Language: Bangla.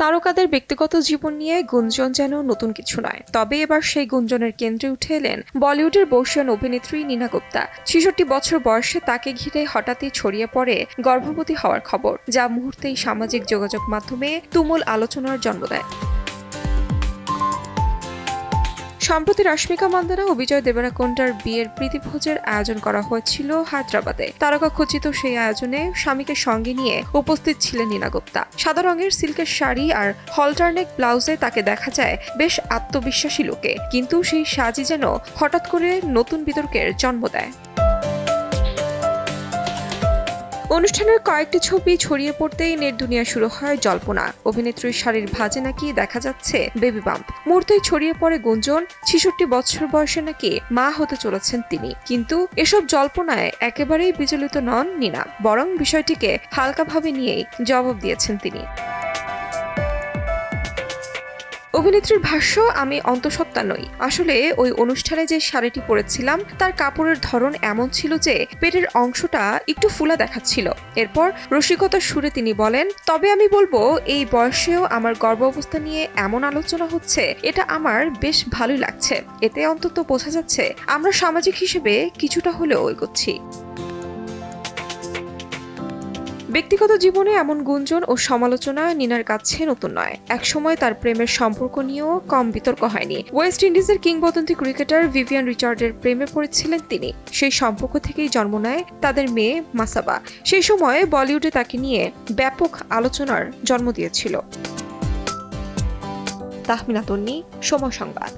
তারকাদের ব্যক্তিগত জীবন নিয়ে গুঞ্জন যেন নতুন কিছু নয়, তবে এবার সেই গুঞ্জনের কেন্দ্রে উঠে এলেন বলিউডের বর্ষীয়ান অভিনেত্রী নীনা গুপ্তা। ৬৬ বছর বয়সে তাকে ঘিরে হঠাৎই ছড়িয়ে পড়ে গর্ভবতী হওয়ার খবর, যা মুহূর্তেই সামাজিক যোগাযোগ মাধ্যমে তুমুল আলোচনার জন্ম দেয়। সম্প্রতি রশ্মিকা মান্দানা ও বিজয় দেবরাকোন্ডার বিয়ের প্রীতিভোজের আয়োজন করা হয়েছিল হায়দ্রাবাদে। তারকা খচিত সেই আয়োজনে স্বামীকে সঙ্গে নিয়ে উপস্থিত ছিলেন নীনা গুপ্তা। সাদা রঙের সিল্কের শাড়ি আর হলটারনেক ব্লাউজে তাকে দেখা যায় বেশ আত্মবিশ্বাসী লোকে, কিন্তু সেই সাজই যেন হঠাৎ করে নতুন বিতর্কের জন্ম দেয়। অনুষ্ঠানের কয়েকটি ছবি ছড়িয়ে পড়তেই নেট দুনিয়া শুরু হয় জল্পনা। অভিনেত্রীর শাড়ির ভাঁজে নাকি দেখা যাচ্ছে বেবি বাম্প। মুহূর্তেই ছড়িয়ে পড়ে গুঞ্জন ৬৬ বছর বয়সে নাকি মা হতে চলেছেন তিনি। কিন্তু এসব জল্পনায় একেবারেই বিচলিত নন নীনা, বরং বিষয়টিকে হালকাভাবে নিয়েই জবাব দিয়েছেন তিনি। অভিনেত্রীর ভাষ্য, আমি অন্তঃসত্ত্বা নই। আসলে ওই অনুষ্ঠানে যে শাড়িটি পরেছিলাম তার কাপড়ের ধরন এমন ছিল যে পেটের অংশটা একটু ফুলা দেখাচ্ছিল। এরপর রসিকতার সুরে তিনি বলেন, তবে আমি বলবো এই বয়সেও আমার গর্ভাবস্থা নিয়ে এমন আলোচনা হচ্ছে, এটা আমার বেশ ভালোই লাগছে। এতে অন্তত বোঝা যাচ্ছে আমরা সামাজিক হিসেবে কিছুটা হলেও এগোচ্ছি। ব্যক্তিগত জীবনে এমন গুঞ্জন ও সমালোচনা নীনার কাছে নতুন নয়। একসময় তার প্রেমের সম্পর্ক নিয়েও কম বিতর্ক হয়নি। ওয়েস্ট ইন্ডিজের কিংবদন্তি ক্রিকেটার ভিভিয়ান রিচার্ডের প্রেমে পড়েছিলেন তিনি। সেই সম্পর্ক থেকেই জন্ম নেয় তাদের মেয়ে মাসাবা। সেই সময় বলিউডে তাকে নিয়ে ব্যাপক আলোচনার জন্ম দিয়েছিল। তাহমিনা তন্নি, সময় সংবাদ।